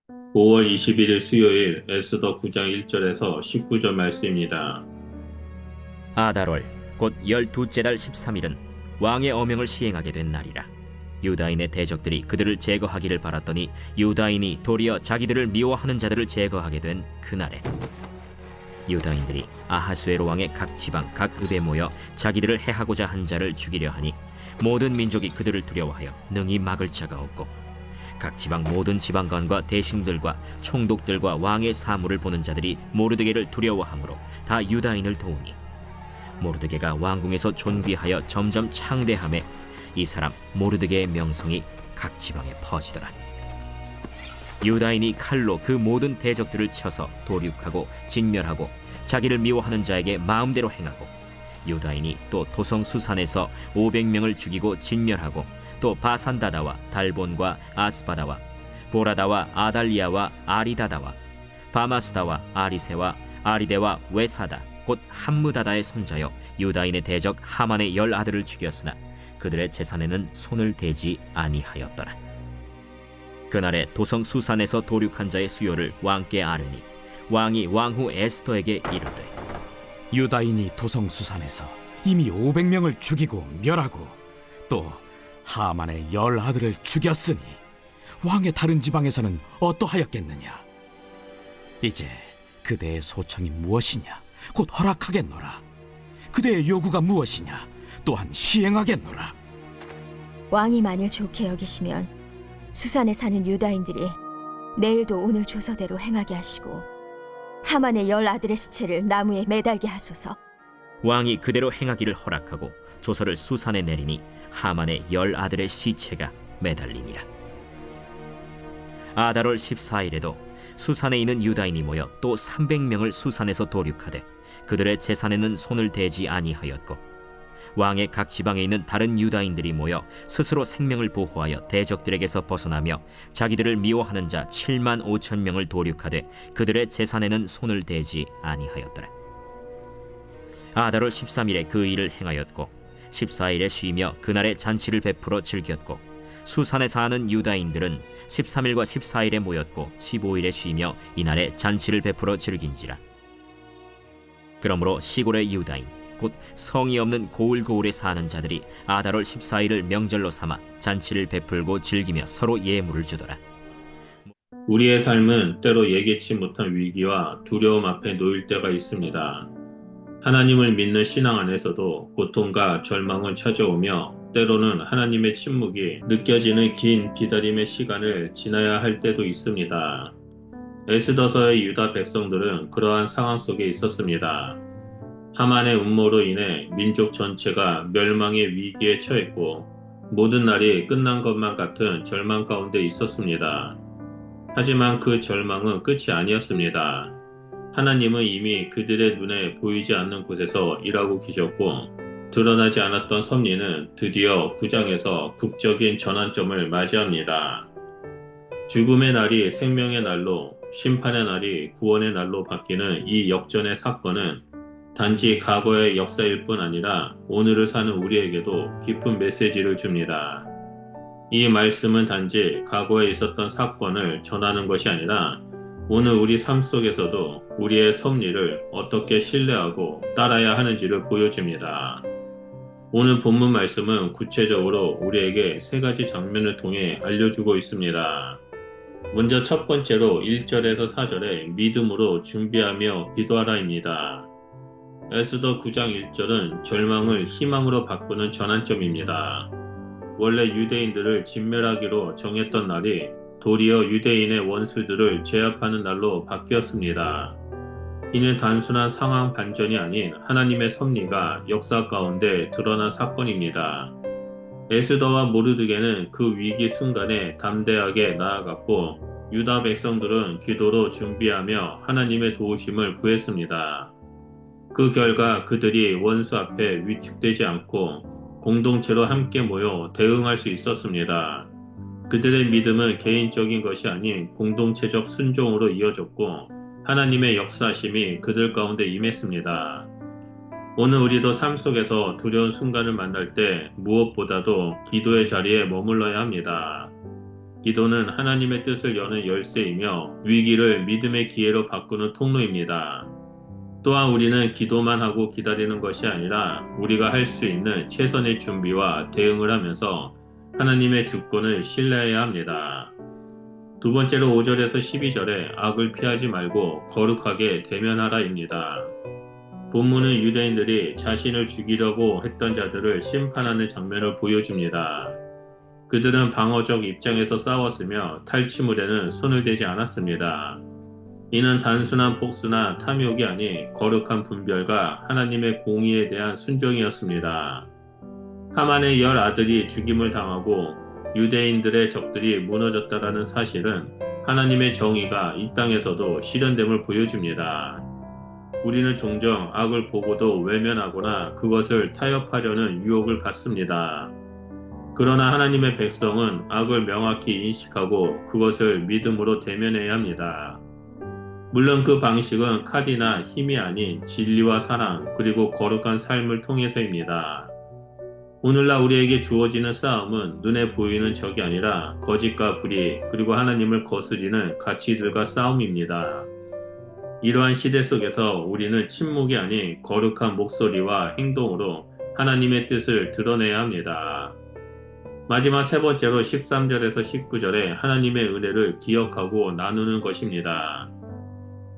5월 21일 수요일 에스더 9장 1절에서 19절 말씀입니다. 아달월 곧 12째 달 13일은 왕의 어명을 시행하게 된 날이라. 유다인의 대적들이 그들을 제거하기를 바랐더니 유다인이 도리어 자기들을 미워하는 자들을 제거하게 된 그날에 유다인들이 아하수에로 왕의 각 지방 각 읍에 모여 자기들을 해하고자 한 자를 죽이려 하니 모든 민족이 그들을 두려워하여 능히 막을 자가 없고 각 지방 모든 지방관과 대신들과 총독들과 왕의 사물을 보는 자들이 모르드게를 두려워하므로 다 유다인을 도우니 모르드게가 왕궁에서 존귀하여 점점 창대하매 이 사람 모르드게의 명성이 각 지방에 퍼지더라. 유다인이 칼로 그 모든 대적들을 쳐서 도륙하고 진멸하고 자기를 미워하는 자에게 마음대로 행하고 유다인이 또 도성 수산에서 500명을 죽이고 진멸하고 또 바산다다와 달본과 아스바다와 보라다와 아달리아와 아리다다와 바마스다와 아리세와 아리데와 외사다 곧 함무다다의 손자여 유다인의 대적 하만의 10아들을 죽였으나 그들의 재산에는 손을 대지 아니하였더라. 그날에 도성 수산에서 도륙한 자의 수요를 왕께 아뢰니 왕이 왕후 에스더에게 이르되 유다인이 도성수산에서 이미 500명을 죽이고 멸하고 또 하만의 10아들을 죽였으니 왕의 다른 지방에서는 어떠하였겠느냐? 이제 그대의 소청이 무엇이냐? 곧 허락하겠노라. 그대의 요구가 무엇이냐? 또한 시행하겠노라. 왕이 만일 좋게 여기시면 수산에 사는 유다인들이 내일도 오늘 조서대로 행하게 하시고 하만의 10아들의 시체를 나무에 매달게 하소서. 왕이 그대로 행하기를 허락하고 조서를 수산에 내리니 하만의 10아들의 시체가 매달리니라. 아달월 14일에도 수산에 있는 유다인이 모여 또 300명을 수산에서 도륙하되 그들의 재산에는 손을 대지 아니하였고 왕의 각 지방에 있는 다른 유다인들이 모여 스스로 생명을 보호하여 대적들에게서 벗어나며 자기들을 미워하는 자 7만 5천 명을 도륙하되 그들의 재산에는 손을 대지 아니하였더라. 아달월 13일에 그 일을 행하였고 14일에 쉬며 그날에 잔치를 베풀어 즐겼고 수산에 사는 유다인들은 13일과 14일에 모였고 15일에 쉬며 이날에 잔치를 베풀어 즐긴지라. 그러므로 시골의 유다인 곧 성이 없는 고을고을에 사는 자들이 아달월 14일을 명절로 삼아 잔치를 베풀고 즐기며 서로 예물을 주더라. 우리의 삶은 때로 예기치 못한 위기와 두려움 앞에 놓일 때가 있습니다. 하나님을 믿는 신앙 안에서도 고통과 절망은 찾아오며 때로는 하나님의 침묵이 느껴지는 긴 기다림의 시간을 지나야 할 때도 있습니다. 에스더서의 유다 백성들은 그러한 상황 속에 있었습니다. 하만의 음모로 인해 민족 전체가 멸망의 위기에 처했고 모든 날이 끝난 것만 같은 절망 가운데 있었습니다. 하지만 그 절망은 끝이 아니었습니다. 하나님은 이미 그들의 눈에 보이지 않는 곳에서 일하고 계셨고 드러나지 않았던 섭리는 드디어 9장에서 극적인 전환점을 맞이합니다. 죽음의 날이 생명의 날로 심판의 날이 구원의 날로 바뀌는 이 역전의 사건은 단지 과거의 역사일 뿐 아니라 오늘을 사는 우리에게도 깊은 메시지를 줍니다. 이 말씀은 단지 과거에 있었던 사건을 전하는 것이 아니라 오늘 우리 삶 속에서도 우리의 섭리를 어떻게 신뢰하고 따라야 하는지를 보여줍니다. 오늘 본문 말씀은 구체적으로 우리에게 세 가지 장면을 통해 알려주고 있습니다. 먼저 첫 번째로 1절에서 4절에 믿음으로 준비하며 기도하라입니다. 에스더 9장 1절은 절망을 희망으로 바꾸는 전환점입니다. 원래 유대인들을 진멸하기로 정했던 날이 도리어 유대인의 원수들을 제압하는 날로 바뀌었습니다. 이는 단순한 상황 반전이 아닌 하나님의 섭리가 역사 가운데 드러난 사건입니다. 에스더와 모르드게는 그 위기 순간에 담대하게 나아갔고 유다 백성들은 기도로 준비하며 하나님의 도우심을 구했습니다. 그 결과 그들이 원수 앞에 위축되지 않고 공동체로 함께 모여 대응할 수 있었습니다. 그들의 믿음은 개인적인 것이 아닌 공동체적 순종으로 이어졌고 하나님의 역사심이 그들 가운데 임했습니다. 오늘 우리도 삶 속에서 두려운 순간을 만날 때 무엇보다도 기도의 자리에 머물러야 합니다. 기도는 하나님의 뜻을 여는 열쇠이며 위기를 믿음의 기회로 바꾸는 통로입니다. 또한 우리는 기도만 하고 기다리는 것이 아니라 우리가 할 수 있는 최선의 준비와 대응을 하면서 하나님의 주권을 신뢰해야 합니다. 두 번째로 5절에서 12절에 악을 피하지 말고 거룩하게 대면하라입니다. 본문은 유대인들이 자신을 죽이려고 했던 자들을 심판하는 장면을 보여줍니다. 그들은 방어적 입장에서 싸웠으며 탈취물에는 손을 대지 않았습니다. 이는 단순한 폭수나 탐욕이 아닌 거룩한 분별과 하나님의 공의에 대한 순종이었습니다. 하만의 10 아들이 죽임을 당하고 유대인들의 적들이 무너졌다라는 사실은 하나님의 정의가 이 땅에서도 실현됨을 보여줍니다. 우리는 종종 악을 보고도 외면하거나 그것을 타협하려는 유혹을 받습니다. 그러나 하나님의 백성은 악을 명확히 인식하고 그것을 믿음으로 대면해야 합니다. 물론 그 방식은 칼이나 힘이 아닌 진리와 사랑 그리고 거룩한 삶을 통해서입니다. 오늘날 우리에게 주어지는 싸움은 눈에 보이는 적이 아니라 거짓과 불의 그리고 하나님을 거스리는 가치들과 싸움입니다. 이러한 시대 속에서 우리는 침묵이 아닌 거룩한 목소리와 행동으로 하나님의 뜻을 드러내야 합니다. 마지막 세 번째로 13절에서 19절에 하나님의 은혜를 기억하고 나누는 것입니다.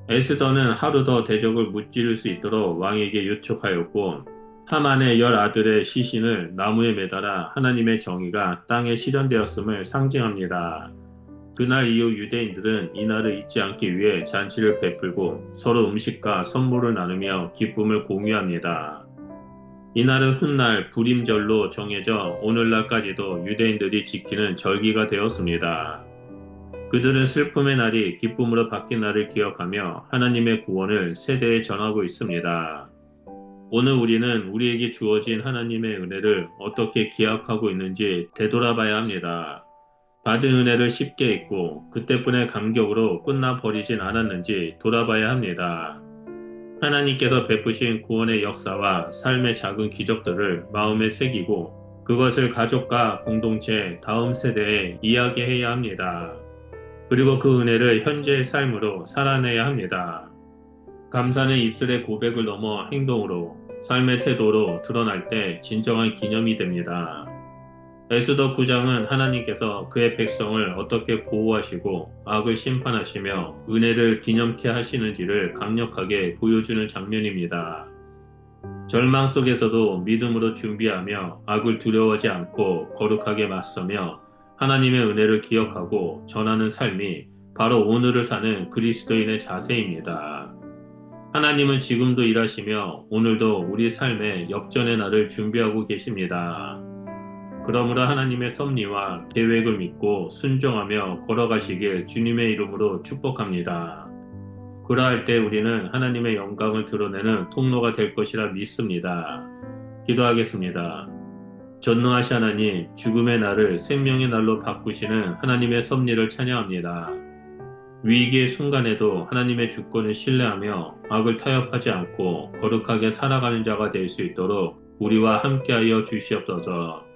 에스더는 하루 더 대적을 무찌를 수 있도록 왕에게 요청하였고 하만의 10 아들의 시신을 나무에 매달아 하나님의 정의가 땅에 실현되었음을 상징합니다. 그날 이후 유대인들은 이날을 잊지 않기 위해 잔치를 베풀고 서로 음식과 선물을 나누며 기쁨을 공유합니다. 이날은 훗날 불임절로 정해져 오늘날까지도 유대인들이 지키는 절기가 되었습니다. 그들은 슬픔의 날이 기쁨으로 바뀐 날을 기억하며 하나님의 구원을 세대에 전하고 있습니다. 오늘 우리는 우리에게 주어진 하나님의 은혜를 어떻게 기억하고 있는지 되돌아봐야 합니다. 받은 은혜를 쉽게 잊고 그때뿐의 감격으로 끝나버리진 않았는지 돌아봐야 합니다. 하나님께서 베푸신 구원의 역사와 삶의 작은 기적들을 마음에 새기고 그것을 가족과 공동체, 다음 세대에 이야기해야 합니다. 그리고 그 은혜를 현재의 삶으로 살아내야 합니다. 감사는 입술의 고백을 넘어 행동으로, 삶의 태도로 드러날 때 진정한 기념이 됩니다. 에스더 9장은 하나님께서 그의 백성을 어떻게 보호하시고 악을 심판하시며 은혜를 기념케 하시는지를 강력하게 보여주는 장면입니다. 절망 속에서도 믿음으로 준비하며 악을 두려워하지 않고 거룩하게 맞서며 하나님의 은혜를 기억하고 전하는 삶이 바로 오늘을 사는 그리스도인의 자세입니다. 하나님은 지금도 일하시며 오늘도 우리 삶의 역전의 날을 준비하고 계십니다. 그러므로 하나님의 섭리와 계획을 믿고 순종하며 걸어가시길 주님의 이름으로 축복합니다. 그러할 때 우리는 하나님의 영광을 드러내는 통로가 될 것이라 믿습니다. 기도하겠습니다. 전능하신 하나님, 죽음의 날을 생명의 날로 바꾸시는 하나님의 섭리를 찬양합니다. 위기의 순간에도 하나님의 주권을 신뢰하며 악을 타협하지 않고 거룩하게 살아가는 자가 될 수 있도록 우리와 함께하여 주시옵소서.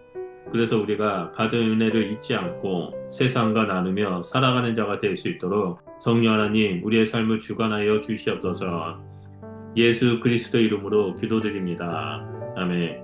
그래서 우리가 받은 은혜를 잊지 않고 세상과 나누며 살아가는 자가 될 수 있도록 성령 하나님 우리의 삶을 주관하여 주시옵소서. 예수 그리스도 이름으로 기도드립니다. 아멘.